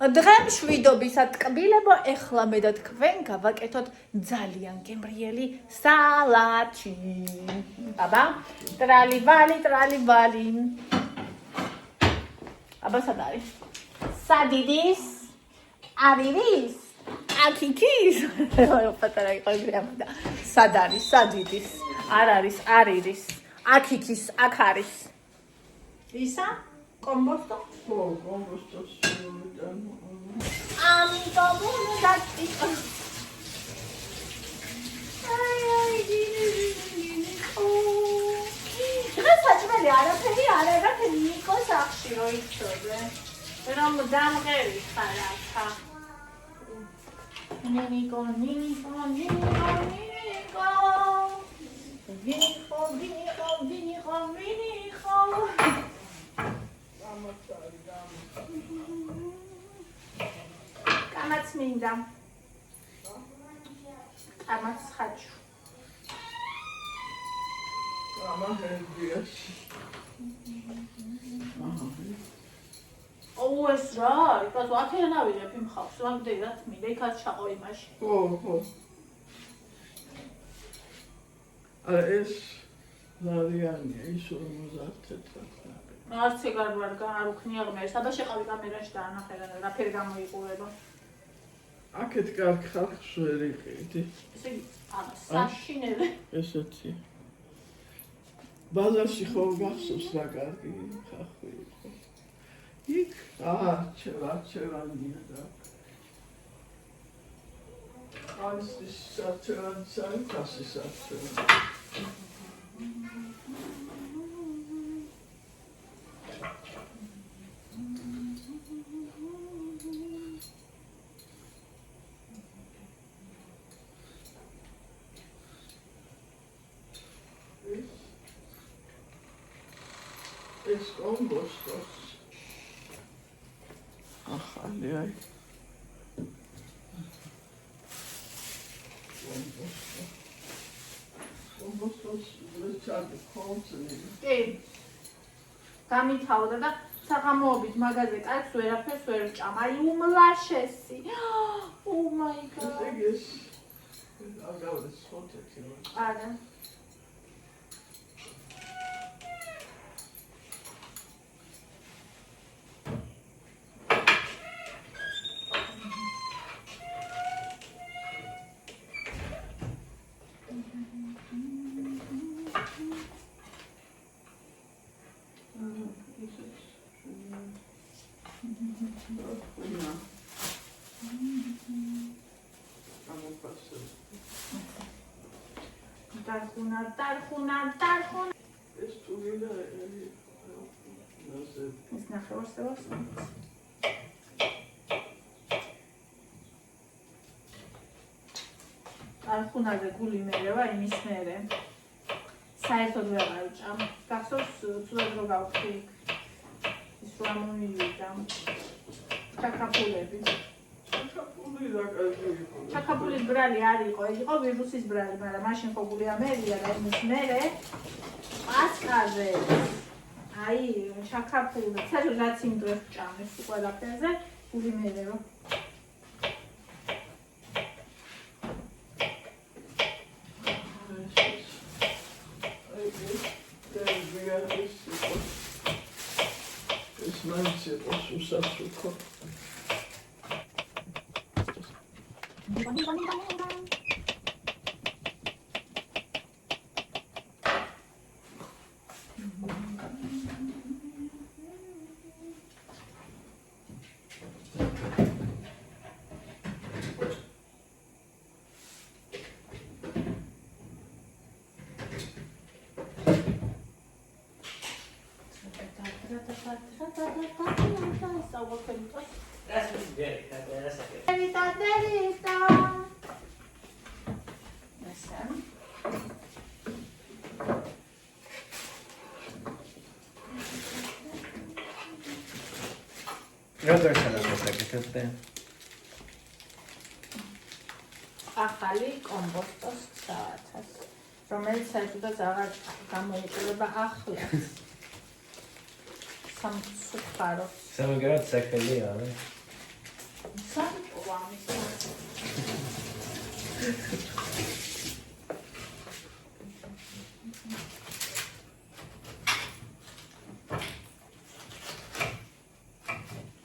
დღემშვიდობისა ტკბილებო, ეხლა მე და თქვენ გავაკეთოთ ძალიან გემრიელი სალათი. აბა, ტრალი-ვალი. აბა, სად არის? სადიდის? არირის? აკიქის? პატარა იყო გრამდა. სად არის? სადიდის? არ არის, არირის. აკიქის, აქ არის. ისა? კომბოსტო? ხო, კომბოსტოს ამიტომ უნდა წიყო. აი, დღეს საჭმელი არაფერი არ არის ნიკოს ახში რო იცოდე. რომ დამღერი ხარ ახლა. ნიკო. ვინიხო. კამაც მინდა. კამაც ხაჭუ. ეს რა? იკაც ათიანავიღებ იმ ხავს, ვამდენად მინდა, იქაც ჩაყო იმაში. ხო. ეს ლარიანია, ის 50 თეთრად. არც ეგ არ უქნია ღმერთს, აბა შეყავი კამერაში და ანახე რაფერი გამოიყურება. აქეთ კარგ ხალხს ვერ იყიდი. ესე იგი, საშინელი. ესეთი. ბაზარში ხო გახსოვს რა კარგი ხალხი იყო. იქ არჩევანია და არის არჩევანი საერთაშორის არჩევანი. ეს კომბოსტოს ახალი აი კომბოსტოს ჩარდი კონცენი კი გამითავდა და საღამოობით მაღაზიაზე კაცს ვერაფერს ვერ ჭამ. აი უმლაშესი. Oh my god. ეს აგავდეს ფოტოთი რა. არა. Тархуна. ეს თულინა ეს ნახევარსევას. ტარხუნაზე გული მერევა იმის მერე. საერთოდ ვერ ავჭამ. გახსოვს ცუდად რო გავხდი. ის რა მომივიდა. ჩაკაპულები. ჩაკაპულის ბრალი არ იყო, ეს იყო ვირუსის ბრალი, მაგრამ მაშინ ხო გული ამერია და იმის მერე პასკაზე. აი, ჩაკაპული, საერთოდ რაც იმ დროს ჭამეს ყველაფერზე, გული მერეო. ეს მაინც იყოს უსასრულო. Rodor salakotაკეთებდა. ახალი კომბოსტოს საათას, რომელიც საერთოდაც აღარ გამოიყურება ახლაც. სამწუხარო. სამაგერად საქმეა, რა.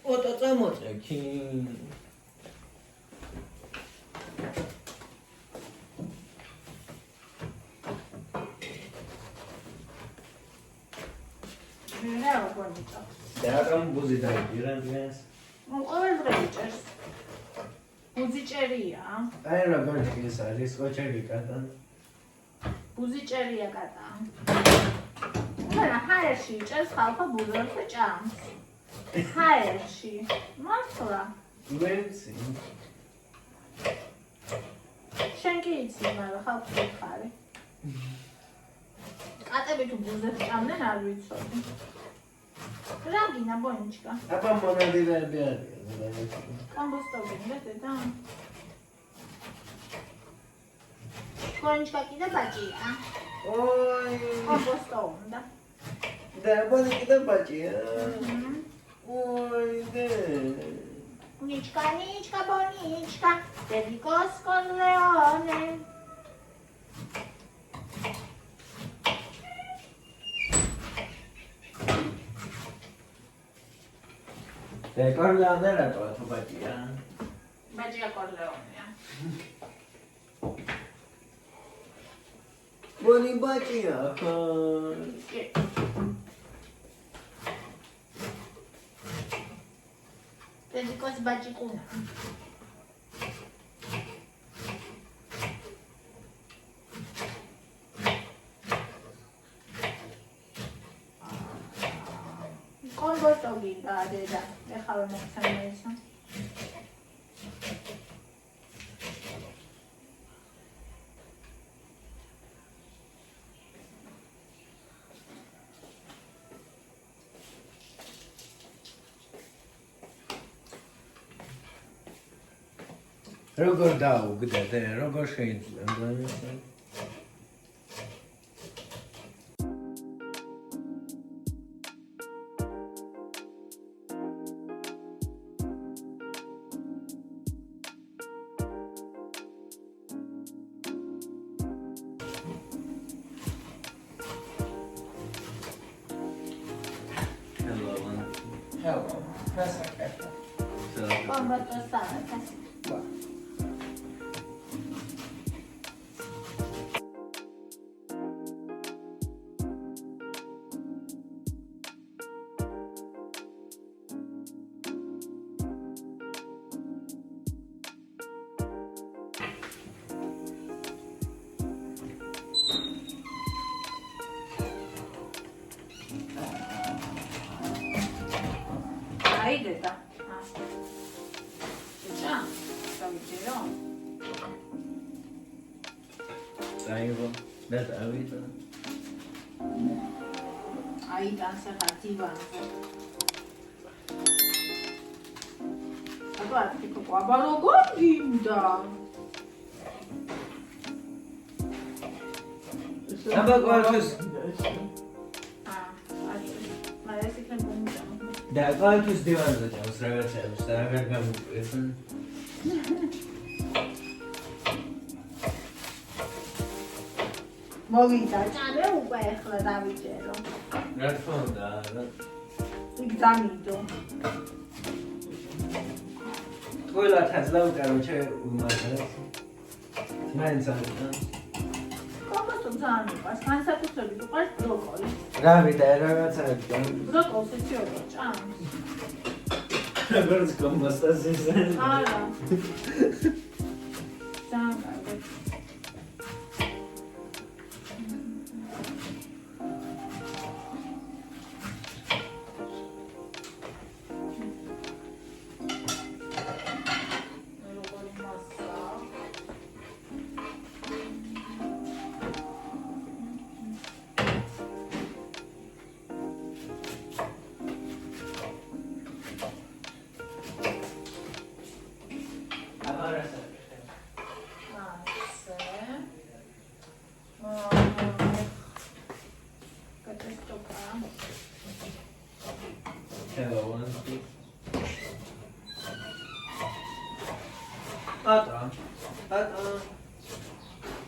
ოტო წამოწექი. რა გონიცა? დააკამ ბუზი დაიჭირა დღეს. ყოველ დღე იჭერს. ბუზი ჭერია. აი რა გონი ეს არის კოჩერი კატა. ბუზი ჭერია კატა. რა ჰაერში იჭერს ხალხო ბუზებს და ჭამს. ჰაერში. მართლა. ვენცი. შენ კი იცი, მაგრამ ხალხი ხარი. კატები თუ ბუზებს ჭამდნენ არ ვიცოდი. რა გინა ბონიჩკა? აბა მონადირეები არის. კომბოსტოგინდა დედა. ბონიჩკა კიდე ბაჭია. ოი. კომბოსტოგინდა. და ბონი კიდე ბაჭია. ოი დე. Niczka, boniczka, dedicos con leone. და კორლეონე რატოა თუ ბაჭია? Bagia con leone. ბონი ბაჭია ხო? Dedicos bajicuna. კომბოსტოგინდა დედა, ეხლა მოგცემ ესა. როგორ დაუგდე, როგორ შეიძლება ეს? Hello. Press it. კომბოსტოსადა. აი დედა. ჩა, დავიჯერო. დაიღო და დავიდა. აი განსახა დივანზე. აბა თქო აბა როგორ გინდა? აბა ყოველთვის და ყოველთვის დივანზე ჭამს რაღაცებს და აღარ გამოგვიყვეს. მოვიდა ჭამე უკვე ახლა დავიჯერო. რა თქმა უნდა, იქ დამიდო. ყველა თაზლავ კაროჩე უმაგრეს. მაინც არ კომბოსტომ ძალიან უყვარს, განსაკუთრებით უყვარს ბროკოლი. რა ვიდა რაღაცა ბროკოლს იცი როგორ ჭამს? როგორც კომბოსტას ისე. არა. ძალიან კარგი. Ata.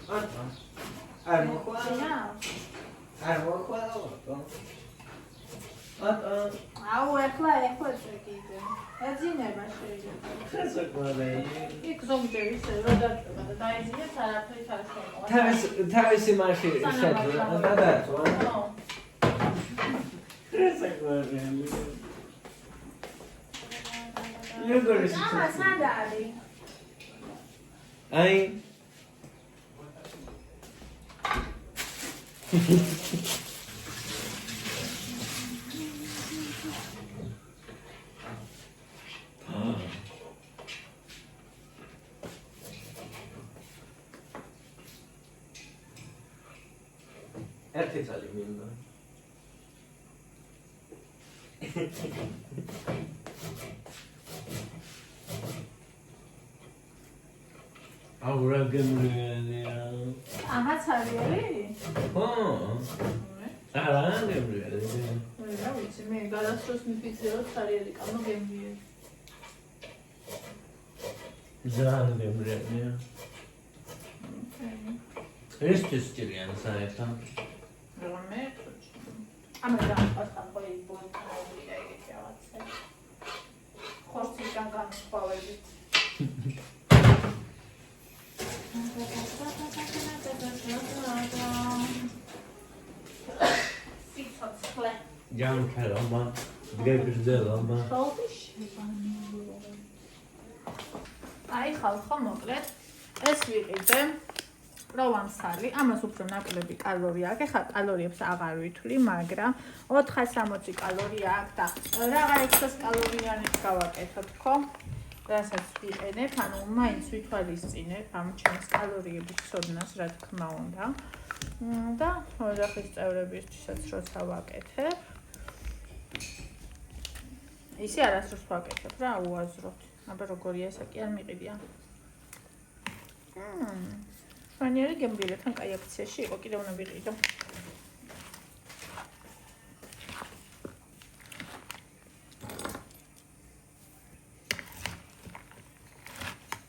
არ მოხვალ. ძინა? არ მოხვალ. აუ ეხლა წეკიდე. ეძინება შეიძლება. ხესაკვალი. იქ ზოგჯერ ისე რო დაწყება და დაიძინებს არაფერით არ შემოვა. თავისი მაშინ შეძლო და დაწვა. ხო. ხესაკვალი. როგორი ამა სად არის? აი ერთი წალი მინდა. აუ რა გემრიელია. ამაც არის? ხო. არა გემრიელია. რა ვიცი, მე გადასწროს მიფიქრე ცარიელი კამო გემრიელი. ძალიან გემრიელია. ესთვის ჭირიან საერთოდ. რომე? ამა დაახლა ხოლმე ბოლტაურია ეგეთი რაღაცა. ხორციდან განსხვავებით. სიცოცხლე. ჯანმრთელობა, გეგრძელობა. აი ხალხო მოკლედ ეს ვიყიდე პროვანსალი, ამას უფრო ნაკლები კალორია აქვს. ეხლა კალორიებს აღარ ვითვლი, მაგრამ 460 კალორია აქვს და რაღა 600 კალორიანით გავაკეთოთ, ხო? რასაც ვიყენებ, ანუ მაინც ვითვალისწინებ ამ ჩემს კალორიების ცოდნას, რა თქმა უნდა. და ოჯახის წევრებისთვისაც როცა ვაკეთებ. ისე არასდროს ვაკეთებ რა, უაზროდ. აბა როგორია ესა კი არ მიყიდია. ფანიერი გემრიელი თან კაი აქციაში იყო, კიდევ უნდა ვიყიდო.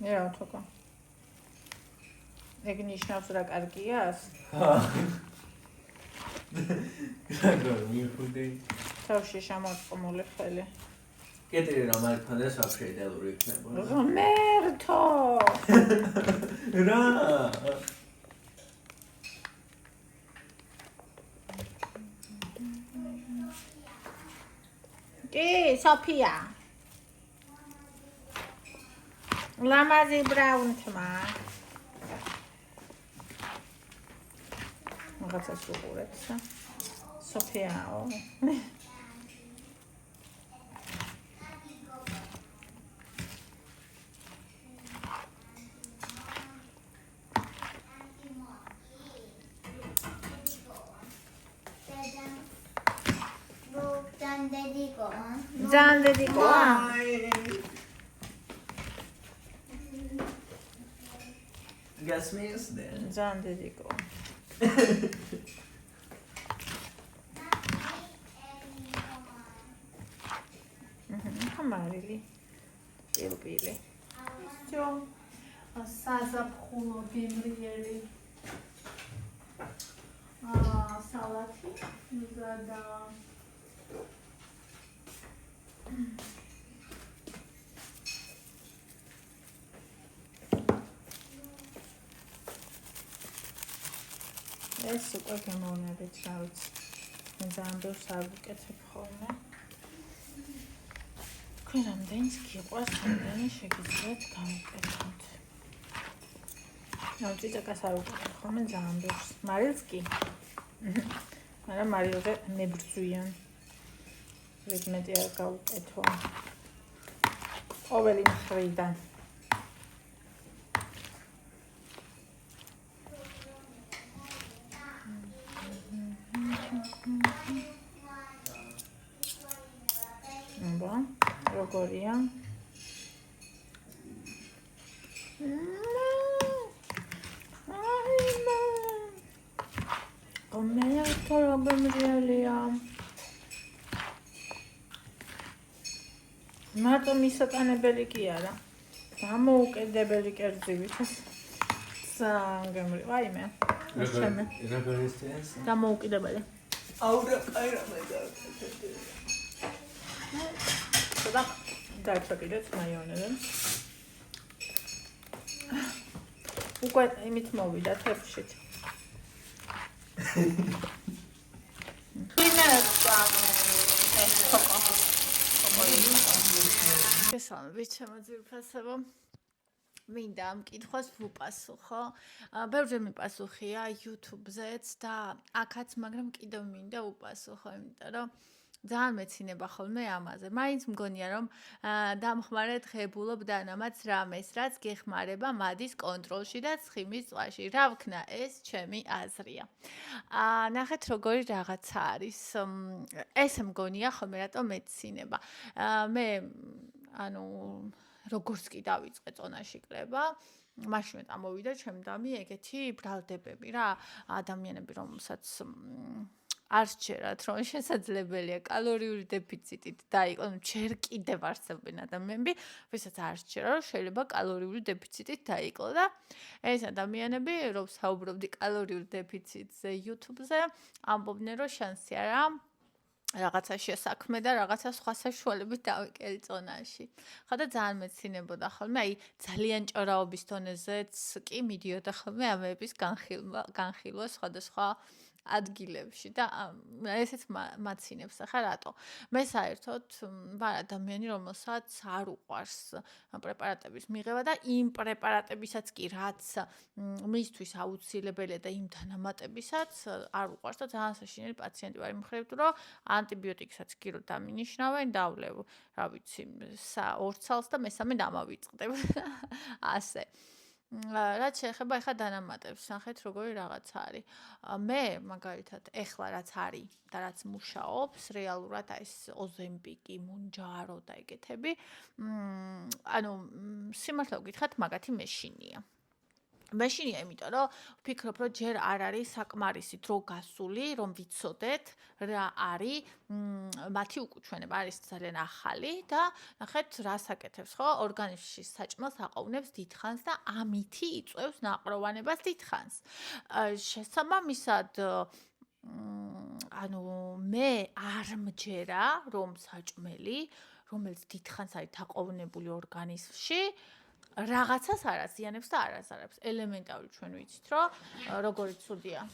რა თქო. ეგ ნიშნავს რა კარგიას? როგორ მიხუდე? თავში შემოწყმული ხელი. კეთილი რომ არ ქონდეს ვაფშე იდეალური იქნებოდა. რომერთო! რა? კი, სოფია. ლამაზი ბრაუნთმა. რაღაცას უყურებს, სოფიაო. ძალიან დედიკოა. გასმის და ძალიან დედიკოა. ხამარილი. პილპილი. ჯო. საზაფხულო გემრიელი. სალათი. ზადა. ეს უკვე გემოვნებით, რა ვიცი. მე ძალიან ბევრს არ ვუკეთებ ხოლმე. თქვენ რამდენიც გიყვარს, რამდენი შეგიძლიათ გავუკეთოთ. ნუ ციტაკას არ ვუკეთებ ხოლმე ძალიან ბევრს. მარილს კი. მაგრამ მარილზე მებრძვიან. მეტი არ გავუკეთო. ყოველი მხრიდან. როგორია? კომერტო გემრიელია. მარტო მისატანებელი კი არა. გამოუკიდებელი კერძივით. გემრი ვაიმე ჩემი როგორ ისწენს? დამოუკიდებელი აურა კაირამე და და დაიწყე კიდეც მაიონეზი უკვე იმით მოვიდა თეფშით შესაძლოა ჩემო ძირფასებო მინდა ამ კითხვას ვუპასუხო. ბევრჯერ მიპასუხია YouTube-ზეც და აქაც, მაგრამ კიდევ მინდა ვუპასუხო, იმიტომ რომ ძალიან მეცინება ხოლმე ამაზე. მაინც მგონია რომ დამხმარე დღებულობ დანამაც რამეს, რაც გეხმარება მადის კონტროლში და ცხიმის ზღვაში. რა ვქნა, ეს ჩემი აზრია. ნახეთ როგორი რაღაცა არის. ესე მგონია ხოლმე რატომ მეცინება. მე როგორც კი დავიწყე წონაში კლება, მაშინვე წამოვიდა ჩემდამი ეგეთი ბრალდებები რა, ადამიანები რომელსაც არ სჯერათ რომ შესაძლებელია კალორიული დეფიციტით დაიკლონ, ჯერ კიდევ არსებობენ ადამიანები, ვისაც არ სჯერა რომ შეიძლება კალორიული დეფიციტით დაიკლო და ეს ადამიანები რომ საუბრობდი კალორიულ დეფიციტზე YouTube-ზე, ამბობდნენ რომ შანსი არა რაღაცა შესაქმე და რაღაცა სხვა საშუალებით დავიკელი წონაში. ხოდა ძალიან მეცინებოდა ხოლმე, აი ძალიან ჭრაობის დონეზეც კი მიდიოდა ხოლმე ამების განხილვა სხვადასხვა ადგილებში და ესეც მაცინებს ახლა რატო? მე საერთოდ ვარ ადამიანი, რომელსაც არ უყვარს პრეპარატების მიღება და იმ პრეპარატებისაც კი რაც მისთვის აუცილებელია და იმ დანამატებისაც არ უყვარს და ძალიან საშინელი პაციენტი ვარ იმ მხრივ, რომ ანტიბიოტიკსაც კი რომ დამინიშნავენ, დავლევ, რა ვიცი, 2 წელს და მესამე დამავიწყდებ. ასე. რაც შეეხება ახლა დანამატებს, ნახეთ როგორი რაღაცა არის. მე მაგალითად ეხლა რაც არის და რაც მუშაობს, რეალურად ეს ოზემპიკი, მონჯარო და ეგეთები, სიმართლე ვგითხათ, მაგათი მეშინია. მეშინია, იმიტომ რომ ვფიქრობ, რომ ჯერ არ არის საკმარისი დრო გასული, რომ ვიცოდეთ რა არის მათი უკუჩვენება, არის ძალიან ახალი და ნახეთ რას აკეთებს, ხო? ორგანიზმში საჭმელს აყოვნებს დიდხანს და ამითი იწვევს ნაყროვანებას დიდხანს. შესაბამისად მე არ მჯერა, რომ საჭმელი, რომელიც დიდხანს არის დაყოვნებული ორგანიზმში, რაღაცას არ აზიანებს და არ აზარებს. ელემენტარული ჩვენ ვიცით, რომ როგორი ცუდია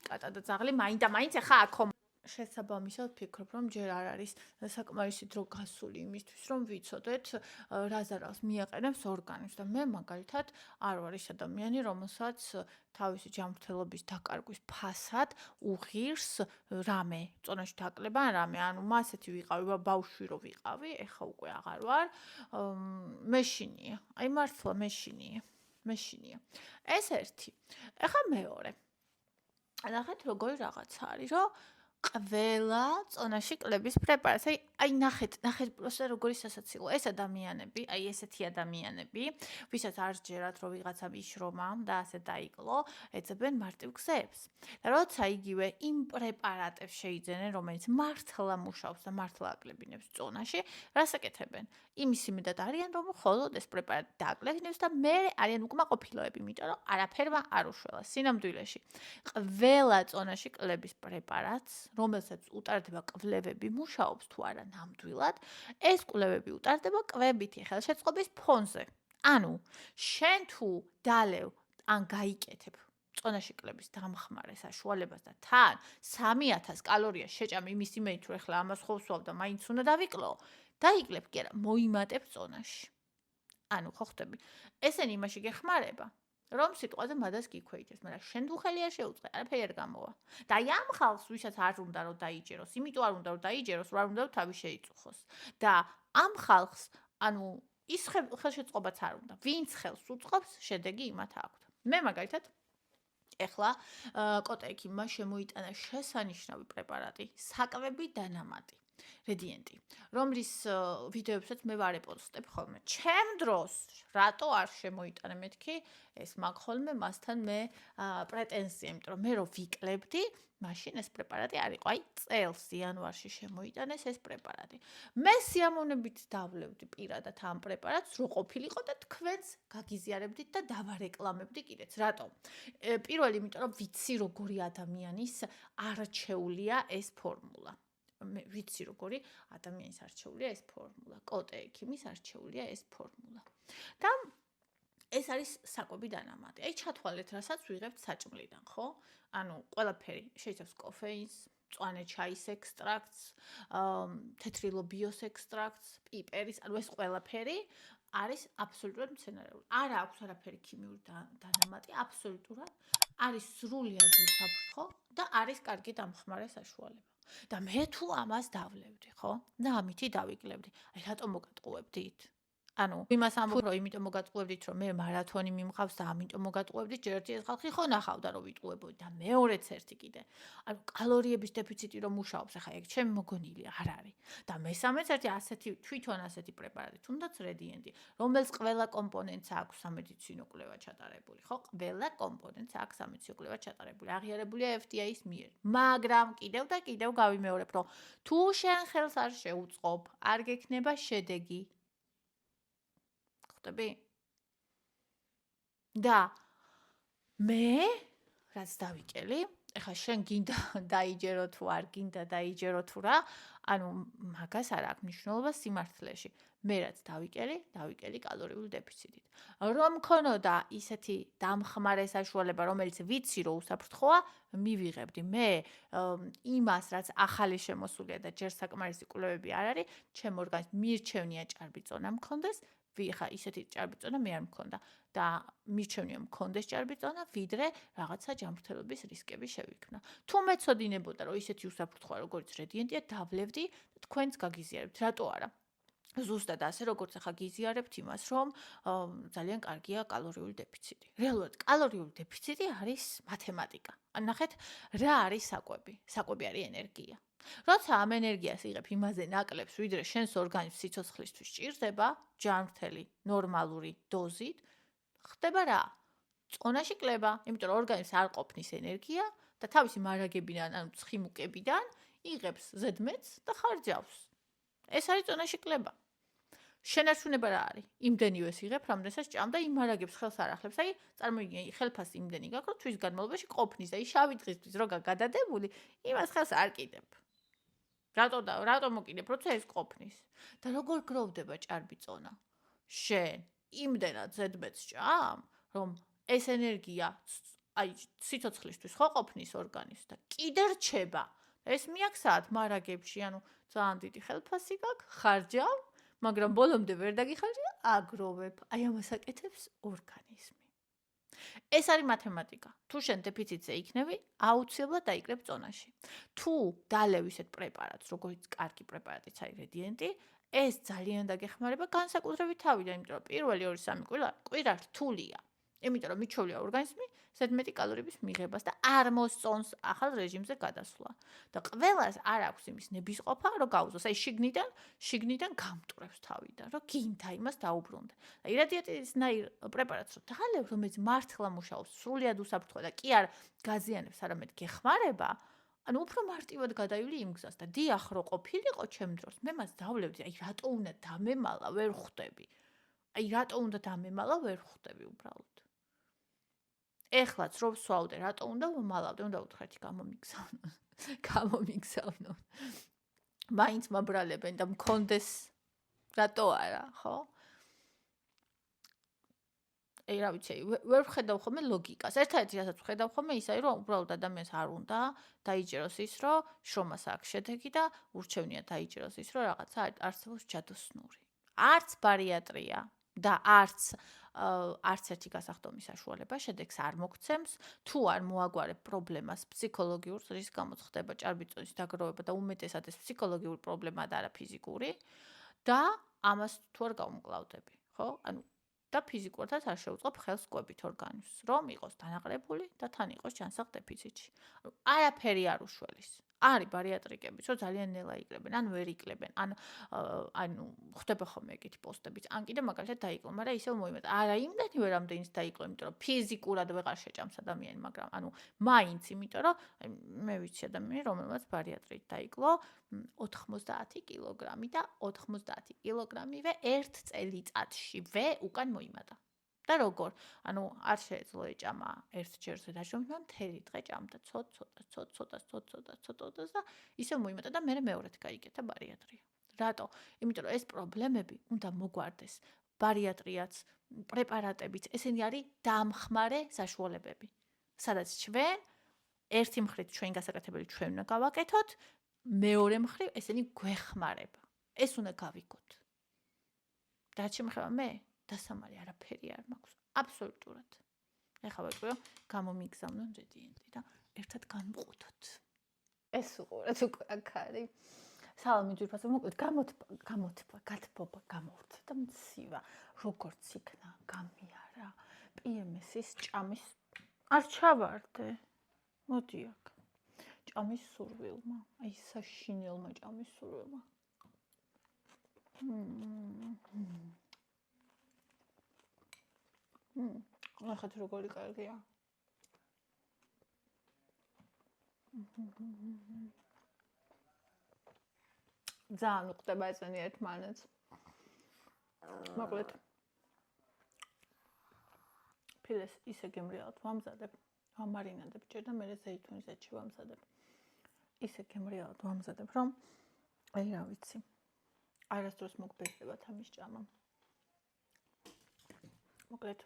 კატა და ძაღლი, მაინც ახლა აქ შესაბამისად ვფიქრობ, რომ ჯერ არ არის საკმარისი დრო გასული იმისთვის, რომ ვიცოდეთ რა ზარალს მიაყენებს ორგანიზმს და მე მაგალითად არ ვარ ის ადამიანი, რომელსაც თავისი ჯანმრთელობის დაკარგვის ფასად უღირს რამე, წონაში დაკლება ან რამე, მას ესეთი ვიყავი, ბავშვი რო ვიყავი, ეხლა უკვე აღარ ვარ, მეშინია, აი მართლა მეშინია. ეს ერთი. ეხლა მეორე. ნახეთ როგორი რაღაცა არის, რომ ყველა წონაში კლების პრეპარატი, აი ნახეთ პროსტა როგორი სასაცილოა. ეს ადამიანები, აი ესეთი ადამიანები, ვისაც არ სჯერათ რომ ვიღაცა მიშრომა და ასე დაიკლო, ეძებენ მარტივ გზებს. და როცა იგივე იმ პრეპარატებს შეიძენენ, რომელიც მართლა მუშაობს და მართლა აკლებინებს წონაში, რას აკეთებენ? იმის იმედად არიან, რომ მხოლოდ ეს პრეპარატი დააკლებინებს და მე არიან უკმაყოფილოები, იმიტომ რომ არაფერმა არ უშველა სინამდვილეში. ყველა წონაში კლების პრეპარატს რომელსაც უტარდება კვლევები, მუშაობს თუ არა ნამდვილად, ეს კვლევები უტარდება კვებითი ხელშეწყობის ფონზე. ანუ, შენ თუ დალევ ან გაიკეთებ წონაში კლების დამხმარე საშუალებას და თან 3000 კალორია შეჭამ იმის იმედით, რომ ეხლა ამას ხობს ვსვავ და მაინც უნდა დავიკლო, დაიკლებ კი არა, მოიმატებ წონაში. ანუ, ხო ხტები, ესენი იმაში გეხმარება. რომ სიტყვაზე მადას გიქვეითეს, მაგრამ შენ თუ ხელი არ შეუწყე, არაფერი არ გამოვა. და აი ამ ხალხს, ვისაც არ უნდა რომ დაიჯეროს, იმიტომ არ უნდა რომ დაიჯეროს, რომ არ უნდა რომ თავი შეიწუხოს. და ამ ხალხს, ის ხელშეწყობაც არ უნდა. ვინც ხელს უწყობს, შედეგი იმათ აქვთ. მე მაგალითად ეხლა კოტექიმმა შემოიტანა შესანიშნავი პრეპარატი, საკვები დანამატი. რედიენტი, რომლის ვიდეოებსაც მე ვარ ეპოსტებ ხოლმე. ჩემ დროს რატო არ შემოიტანე მეთქი ეს მაქვს ხოლმე მასთან მე პრეტენზია, იმიტომ რომ მე რო ვიკლებდი, მაშინ ეს პრეპარატი არ იყო. აი, წელს იანვარში შემოიტანეს ეს პრეპარატი. მე სიამოვნებით დავლევდი პირადად ამ პრეპარატს, რო ყოფილიყო და თქვენს გაგიზიარებდით და დავარეკლამებდი კიდეც. რატო? პირველი, იმიტომ რომ ვიცი როგორი ადამიანის არჩეულია ეს ფორმულა. მე ვიცი როგორი ადამიანის არჩეულია ეს ფორმულა. კოტე ექიმის არჩეულია ეს ფორმულა. და ეს არის საკვები დანამატი. აი ჩათვალეთ, რასაც ვიღებთ საჭმლიდან, ხო? ანუ ყველაფერი შეიცავს კოფეინს, მწვანე ჩაის ექსტრაქტს, თეთრი ლობიოს ექსტრაქტს, პიპერის, ანუ ეს ყველაფერი არის აბსოლუტურად მცენარეული. არ აქვს არაფერი ქიმიური დანამატი, აბსოლუტურად. არის სრულიად უსაფრთხო და არის კარგი დამხმარე საშუალება. და მე თუ ამას დავლევდი, ხო? და ამითი დავიკლებდი. აი რატომ მოგატყუებდით? ანუ იმას ამბობ, რომ იმიტომ მოგატყუებდით, რომ მე მარათონი მიმყავს და ამიტომ მოგატყუებდით, ჯერ ერთი ეს ხალხი ხო ნახავდა, რომ ვიტყუებოდი და მეორეც ერთი კიდე. ანუ კალორიების დეფიციტი რომ მუშაობს, ახლა ეგ ჩემი მოგონილი არ არის. და მესამეც ერთი ასეთი თვითონ ასეთი პრეპარატი, თუნდაც რედიენტი, რომელიც ყველა კომპონენტს აქვს სამედიცინო კვლევა ჩატარებული, ხო? ყველა კომპონენტს აქვს სამედიცინო კვლევა ჩატარებული. აღიარებულია FDA-ის მიერ. მაგრამ კიდევ და კიდევ გავიმეორებ, რომ თუ შენ ხელს არ შეუწყობ, არ გექნება შედეგი. და მე რაც დავიკელი, ეხლა შენ გინდა დაიჯერო თუ არ გინდა დაიჯერო თუ რა, ანუ მაგას არ აქვს მნიშვნელობა სიმართლეში. მე რაც დავიკელი კალორიულ დეფიციტით. რომ მქონოდა ისეთი დამხმარე საშუალება, რომელიც ვიცი რომ უსაფრთხოა, მივიღებდი. მე იმას რაც ახალი შემოსულია და ჯერ საკმარისი კვლევები არ არის, ჩემ ორგანიზმს მირჩევნია ჭარბი-წონა მქონდეს. ხა ისეთი ჭარბი-წონა მე არ მქონდა და მირჩევნია მქონდეს ჭარბი-წონა, ვიდრე რაღაცა ჯანმრთელობის რისკები შევიქმნა. თუ მეცოდინებოდა, რომ ისეთი უსაფრთხოა, როგორც რედიენტია, დავლევდი და თქვენც გაგიზიარებთ. რატო არა? ზუსტად ასე, როგორც ახლა გიზიარებთ იმას, რომ ძალიან კარგია კალორიული დეფიციტი. რეალურად კალორიული დეფიციტი არის მათემატიკა. ან ნახეთ, რა არის საკვები? საკვები არის ენერგია. როცა ამ ენერგიას იღებ იმაზე ნაკლებს, ვიდრე შენს ორგანიზმს სიცოცხლისთვის ჭირდება, ჯანმრთელი, ნორმალური დოზით, ხდება რა? წონაში კლება, იმიტომ რომ ორგანიზმს არ ყოფნის ენერგია და თავისი მარაგებიდან, ანუ ცხიმუკებიდან იღებს ზედმეტს და ხარჯავს. ეს არის წონაში კლება. შენარჩუნება რა არის? იმდენივეს იღებ, რამდენსაც ჭამ და იმ მარაგებს ხელს არ ახლებს. აი, წარმოვიდგინე, ხელფასი იმდენი გაქვს, რომ თვის განმავლობაში ყოფნის, აი შავი დღისთვის რო გაგადადებული, იმას ხელს არ კიდებ. რატო მოკიდებ, როცა ეს ყოფნის? და როგორ გროვდება ჭარბი-წონა? შენ იმდენად ზედმეტს ჭამ, რომ ეს ენერგია აი სიცოცხლისთვის ხო ყოფნის ორგანიზმს და კიდე რჩება. ეს მიაქვს მარაგებში, ანუ ძალიან დიდი ხელფასი გაქვს, ხარჯავ, მაგრამ ბოლომდე ვერ დაგიხარჯე, აგროვებ. აი ამას აკეთებს ორგანიზმი. ეს არის მათემატიკა. თუ შენ დეფიციტზე იქნები, აუცილებლად დაიკრებ წონაში. თუ დალევ ისეთ პრეპარატს, როგორც კარგი პრეპარატიც არის რედიენტი, ეს ძალიან დაგეხმარება განსაკუთრებით თავიდან, იმიტომ რომ პირველი 2-3 კვირა რთულია. იმიტომ რომ მიჩვეულია ორგანიზმი ზედმეტი კალორიების მიღებას და არ მოსწონს ახალ რეჟიმზე გადასვლა. და ყველას არ აქვს იმის ნებისყოფა, რომ გაუძლოს. აი შიგნიდან გამტვრევს თავიდან, რომ გინდა იმას დაუბრუნდე. და ირადიატინისნაირ პრეპარატს რო დალევ, რომელიც მართლა მუშაობს, სრულიად უსაფრთხოა და კი არ გაზიანებს, არამედ გეხმარება, ანუ უფრო მარტივად გადაივლი იმ გზას და დიახ რო ყოფილიყო ჩემ დროს, მე მას დავლევდი, აი რატო უნდა დამემალა, ვერ ხვდები. აი რატო უნდა დამემალა, ვერ ხვდები უბრალოდ. ეხლაც რო ვსვავდე, რატო უნდა მომალავდე, უნდა უთხრეთი გამომიგზავნო. მაინც მაბრალებენ და მქონდეს რატო არა, ხო? აი რა ვიცი, ვერ ვხედავ ხოლმე ლოგიკას. ერთადერთი რასაც ვხედავ ხოლმე ის არის, რომ უბრალოდ ადამიანს არ უნდა დაიჭეროს ის, რომ შრომას აქვს შედეგი და ურჩევნია დაიჭეროს ის, რომ რაღაცა არსებობს ჯადოსნური. არც ბარიატრია და არც ერთი გასახდომის საშუალება შედეგს არ მოგცემს, თუ არ მოაგვარებ პრობლემას ფსიქოლოგიურს, რის გამოც ხდება ჭარბი-წონის დაგროვება და უმეტესად ეს ფსიქოლოგიური პრობლემაა და არა ფიზიკური და ამას თუ არ გავუმკლავდები, ხო? ანუ და ფიზიკურადაც არ შეუწყობ ხელს კვებით ორგანიზმს, რომ იყოს დანაყრებული და თან იყოს ჯანსაღ დეფიციტში. არაფერი არ უშველის. არის ბარიატრიკებიც, რომ ძალიან ნელა იკლებენ, ან ვერ იკლებენ, ანუ ხდება ხოლმე ეგეთი პოსტებიც. ან კიდე მაგალითად დაიკლო, მაგრამ ისევ მოიმეტა. არა იმდენი ვერ ამდენიც დაიკლო, იმიტომ რომ ფიზიკურად ვეღარ შეჭამს ადამიანი, მაგრამ ანუ მაინც, იმიტომ რომ მე ვიცი ადამიანი, რომელმაც ბარიატრით დაიკლო 90 კილოგრამი და 90 კილოგრამივე ერთ წელიწადშივე უკან მოიმატა. და როგორ? ანუ არ შეეძლო ეჭამა ერთ ჯერზე დაჟონდა, მთელი დღე ჭამდა ცოტ-ცოტას და ისე მოიმატა და მე მეორედ გაიკეთა ბარიატრია. რატო? იმიტომ რომ ეს პრობლემები უნდა მოგვარდეს. ბარიატრიაც, პრეპარატებიც, ესენი არის დამხმარე საშუალებები. სადაც ჩვენ ერთი მხრივ ჩვენ გასაკეთებელი ჩვენ უნდა გავაკეთოთ, მეორე მხრივ ესენი გვეხმარება. ეს უნდა გავიგოთ. რაც შემეხება მე დასამალი არაფერი არ მაქვს, აბსოლუტურად. ეხლა ვაკვირო, გამომიგზავნო ინგრედიენტი და ერთად განვყუთოთ. ეს უყურეთ უკვე აქ არის. სალამი ჯირფასო, მოკლედ გამოთბა, გათბობა, გამოვრდა და მცივა. როგორც იქნა, გამიარა. PMS-ის ჭამის არ ჩავარდე. მოდი აქ. ჭამის სურვილმა, აი საშინელმა ჭამის სურვილმა. ახეთ როგორი კარგია. ძალიან უხდება ესენი ერთმანეთს. მოკლედ. ფილეს ისე გემრიალად ვამზადებ, ვამარინადებ ჯერ და მერე ზეითუნის ეთში ვამზადებ. ისე გემრიალად ვამზადებ, რომ აი რა ვიცი. არასდროს მოგბეჭდებათ ამის ჭამა. მოკლედ.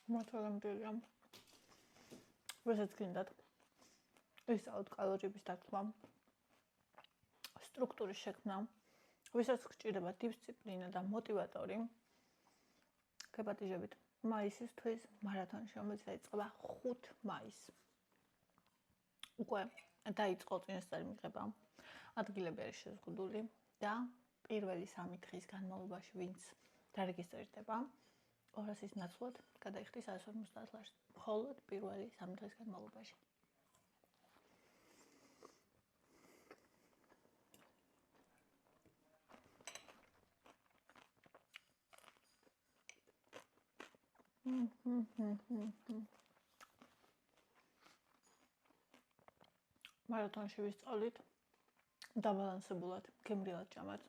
მათალამბელია. ვესაც გინდათ ვისაუბროთ კალორიების დათვლა, სტრუქტურის შექმნა, ვისაც გჭირდება დისციპლინა და მოტივატორი, გეპატიჟებით მაისის თვის მარათონში, რომელიც დაიწყება 5 მაისს. უკვე დაიწყო წინასწარი მიღება, ადგილები არის შეზღუდული და პირველი 3 დღის განმავლობაში ვინც დარეგისტრირდება 200-ის ნაცვლად გადაიხდის 150 ლარს. მხოლოდ პირველი 3 დღის განმავლობაში. მარათონში ვისწავლით დაბალანსებულად, გემრიალად ჭამად,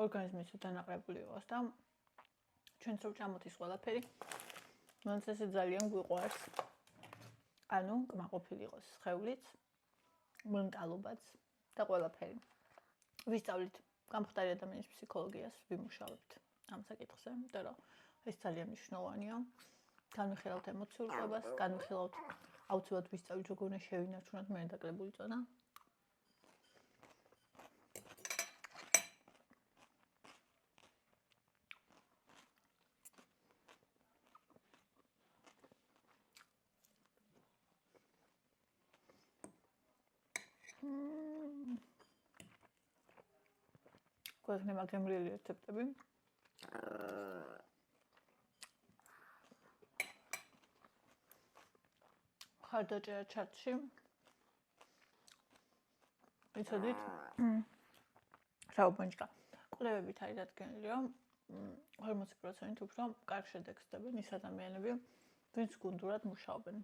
ორგანიზმის დანაყრებული იყოს და ჩვენც რო ჭამოთ ის ყველაფერი, მანც ესე ძალიან გვიყვარს. ანუ კმაყოფილი იყოს სხეულიც, მენტალობაც და ყველაფერი. ვისწავლით გამხდარი ადამიანის ფსიქოლოგიას, ვიმუშავებთ ამ საკითხზე, იმიტომ რომ ეს ძალიან მნიშვნელოვანია. განვიხილავთ ემოციურ კვებას, განვიხილავთ აუცილებლად ვისწავლით როგორ უნდა შევინარჩუნოთ მერდაკლებული წონა. გვექნება გემრიელი რეცეპტები. ხარდაჭერა ჩატში. იცოდით? რაუბანჭკა. კვლევებით არის დადგენილი, რომ 40% უფრო კარგ შედეგს დებენ ის ადამიანები, ვინც გუნდურად მუშაობენ.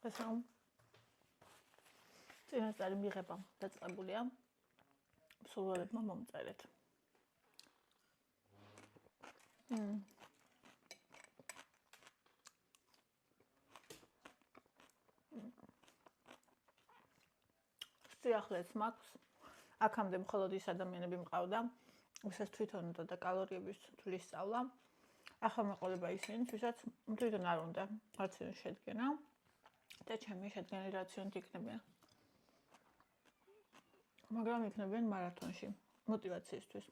ეს რომ წინასწარი მიღება დაწყებულია მსურველებმა მომწერეთ. სიახლეც მაქვს. აქამდე მხოლოდ ის ადამიანები მყავდა, ვისაც თვითონ უნდა და კალორიების თვლის სწავლა. ახლა მეყოლება ისინი, ვისაც თვითონ არ უნდა არც შედგენა. და ჩემი შედგენილი რაციონით იქნებიან. მაგრამ იქნებიან მარათონში мотивациისთვის.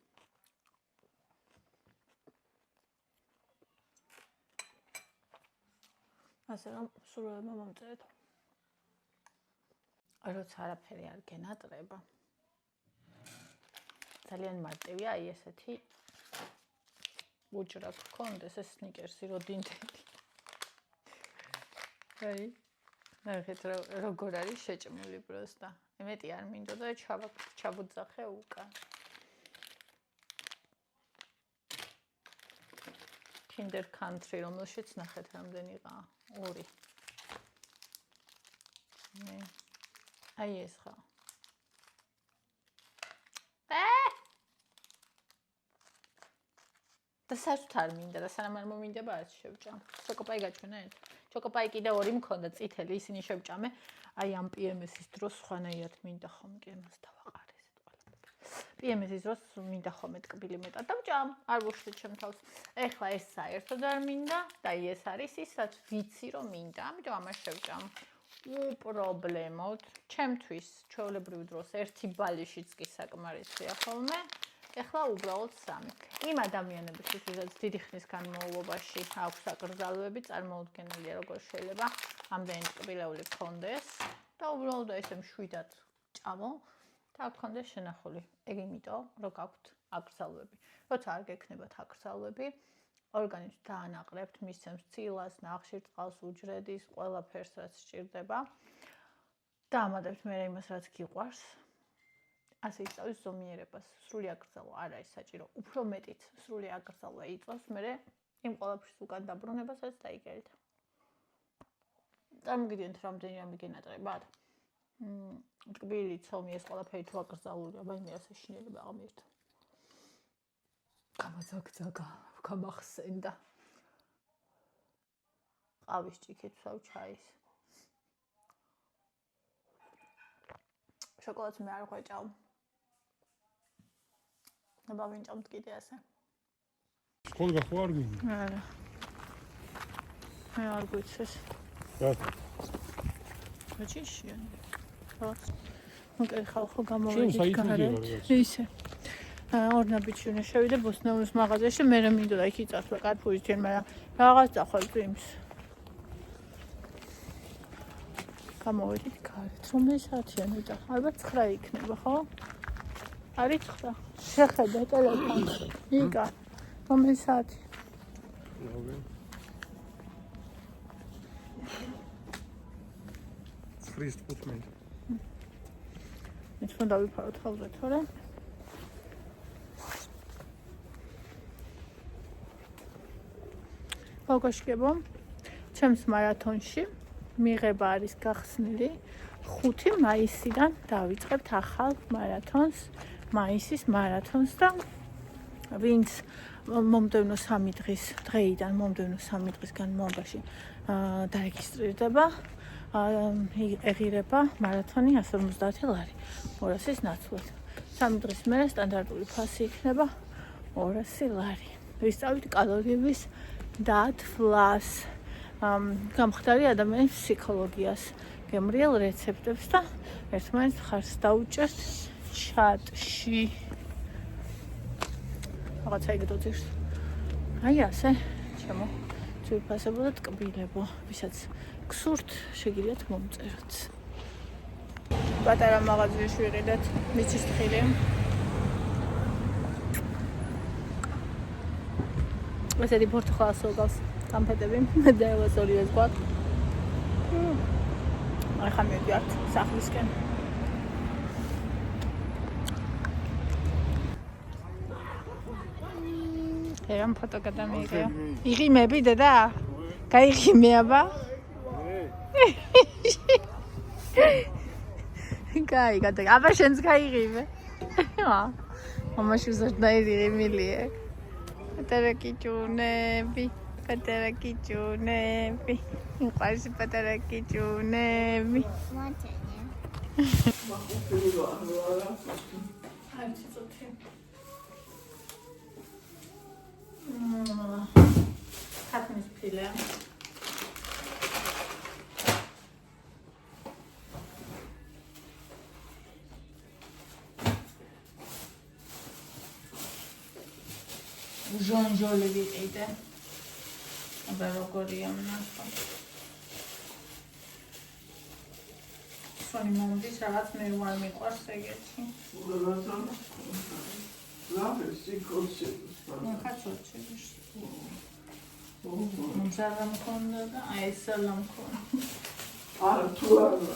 ასე რომ სრულდება მომწერეთ. როცა არაფერი არ გენატრება. ძალიან მარტივია აი ესეთი უჯრა გქონდეს ეს სნიკერსი როდინდელი. აი ნახეთ როგორ არის შეჭმული პროსტა. ემეტი არ მინდოდა ჩაბუძახე უკან. Kinder Country რომელშიც ნახეთ რამდენიღაა 2. აი ეს ხა. და საერთოდ არ მინდა და სანამ არ მომინდება არც შევჭამ. ჩოკოპაი გაჩვენეთ. ჩოკოპაი კიდე 2 მქონდა წითელი ისინი შევჭამე. აი ამ PMS-ის დროს სხვანაირად მინდა ხომ კემას დავაყარე ესეთ ყველაფერს. PMS-ის დროს მინდა ხომ ეტკბილი მეტად დავჭამ. არ ვუშვით ჩემ თავს. ეხლა ეს საერთოდ არ მინდა და ეს არის ის რაც ვიცი რომ მინდა. ამიტომ ამას შევჭამ. უპრობლემოდ. ჩემთვის ჩვეულებრივ დროს 1 ბალიშიც კი საკმარისია ხოლმე. ეხლა უბრალოდ 3. იმ ადამიანებისთვის, ვისაც დიდი ხნის განმავლობაში აქვს აკრძალვები, წარმოუდგენელია როგორ შეიძლება ამდენი ტკბილეული გქონდეს და უბრალოდ ესე მშვიდად ჭამო და გქონდეს შენახული. ეგ იმიტომ, რომ გაქვთ აკრძალვები. როცა არ გექნებათ აკრძალვები, ორგანიზმს დაანაყრებთ, მისცემს ცილას, ნახშირწყალს, უჯრედის, ყველაფერს რაც სჭირდება და ამადებთ მე იმას რაც გიყვარს. ასე ისწავლის ზომიერებას, სრული აკრძალვა არ არის საჭირო. უფრო მეტიც სრული აკრძალვა იწვევს მე იმ ყველაფრის უკან დაბრუნებასაც დაიგერეთ. წარმოგიდგენთ რამდენი რამე გენატრებათ. ტკბილი, ცომი ეს ყველაფერი თუ აკრძალულია, მაინც ასე შინელება აღმერთ. გამაძაგძაგა, გამახსენდა. ყავის ჭიქით ვსავ ჩაის. შოკოლადს მე არ ხვეჭავ. აბა ვინჭამთ კიდე ასე. სკოლა ხო არ გინდა? არა. მე არ გვიცეს. რა? რაჭიშია. ხო. მოკერი ხალხო გამოვედი გარეთ. ისე. ორ ნაბიჯი უნდა შევიდე ბოსნეულის მაღაზიაში, მე რა მინდოდა იქ იწასვლა კარტფურის ჯერ, მაგრამ რაღაც დახვალ პრიმს. გამოვედით გარეთ. რომელი საათია ნეტა? ალბათ 9 იქნება, ხო? არის 9. შეხედე ტელეფონს. იკა. რომელი საათი? რავი. 3:15. მე თვითონ დავიფარო თავზე, თორე მოგაშკებო, ჩემს მარათონში მიღება არის გახსნილი 5 მაისიდან დავიწყებთ ახალ მარათონს, მაისის მარათონს და ვინც მომდევნო 3 დღის დღეიდან მომდევნო 3 დღის განმავლობაში დარეგისტრირდება, ეღირება მარათონი 150 ლარი 200-ის ნაცვლად. 3 დღის მერე სტანდარტული ფასი იქნება 200 ლარი. ვისწავლით კალორიების დათვლას, გამხდარი ადამიანის ფსიქოლოგიას, გემრიელ რეცეპტებს და ერთმანეთს ხარს დაუჭერთ ჩატში. რაღაცა იგდო ძირს. აი ასე, ჩემო ძვირფასებო და ტკბილებო, ვისაც გსურთ, შეგიძლიათ მომწეროთ. პატარა მაღაზიაში ვიყიდეთ მიწის თხილი. ესეთი პორტუხალს ოგავს კამფეტები და ევას ორივეს გვაქვს. ახლა მივიდით სახლისკენ. ერამ ფოტო გადამიღე. იღიმები დედა? გაიღიმე აბა? კაი, აბა შენს გაიღიმე. მამაში უზრდნაირი იღიმილია. პატარა კიჭუნები, პატარა კიჭუნები. მიყვარს პატარა კიჭუნები. მოცენე. აი ცოტი. ქათმის ფილე. ბჟონჟოლი ვიყიდე. აბა როგორია მნახო. სონი მომდის რაღაც მე ვარ მიყვარს ეგეთი. ლავე სიკონსებს. ხაცოჩებს. მზარდა მქონდა და აი ესალა მქონდა. არა თუ არა.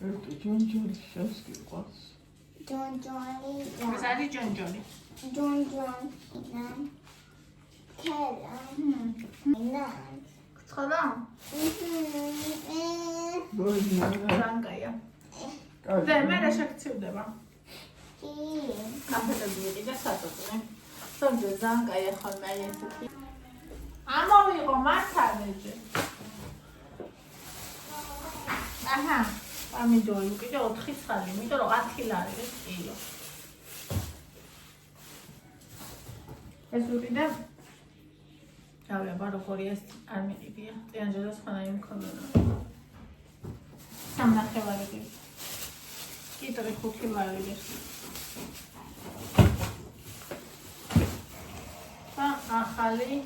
ერთი ჯონჯოლი შევსკი ყავს. ეს არის ჯონჯოლი. ცხადა? ზანგაია. და მე რა შეგცივდება? კაფეები ვიყიდე საწოწნე. სომზე ზანგაია ხოლმე ესეთი. ამოვიღო მართალეჯე. აჰა. პომიდორი უკიდე 4 ცხალი, იმიტომ რომ 10 ლარი ეს კილო. ეს უკიდე დავება როგორი ეს არ მიყიდია. წიანჯერას ხანაი მქონდა. 3.5 ლარი. კიტრი 5 ლარი. ახალი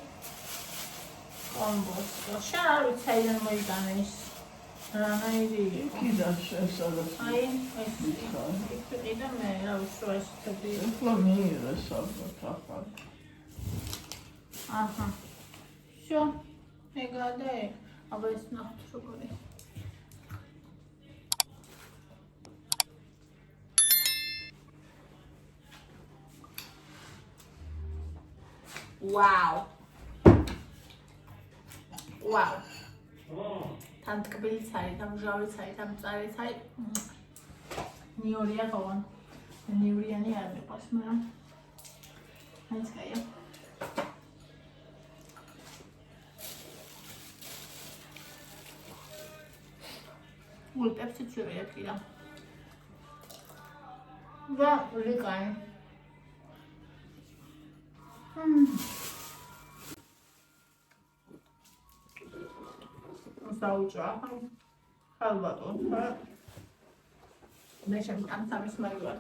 კომბოსტო. შენ არ ვიცი აიდან მოიგანე ის. რანაირი კიდევ შესაძლოა. აი ეს იყიდა მე რა ვიცი რა ისეთი. ეხლა მიიღეს ალბათ ახლა. აჰა. შო ეგადე. აბა ეს ნახოთ როგორი. Wow. Wow. თან ტკბილიც არის, თან მჟავიც არის, თან მწარეც არის. ნიორია ყავან. ნიორიანი არ მიყვარს, მაგრამ მაინც კაია. ულტებსიც ვიყიდეთ კიდევ. და ლიკანი. საუჭა. ალბათ. მე შემკამ სამის მაგვარ.